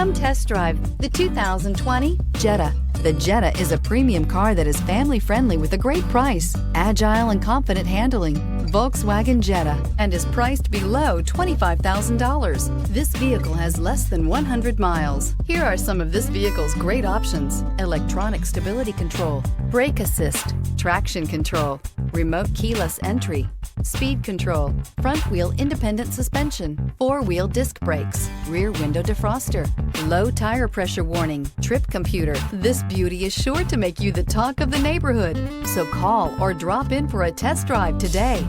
Come test drive the 2020 Jetta. The Jetta is a premium car that is family-friendly with a great price, agile and confident handling. Volkswagen Jetta, and is priced below $25,000. This vehicle has less than 100 miles. Here are some of this vehicle's great options: electronic stability control, brake assist, traction control, remote keyless entry, speed control, front wheel independent suspension, four-wheel disc brakes, rear window defroster, low tire pressure warning, trip computer. This beauty is sure to make you the talk of the neighborhood. So call or drop in for a test drive today.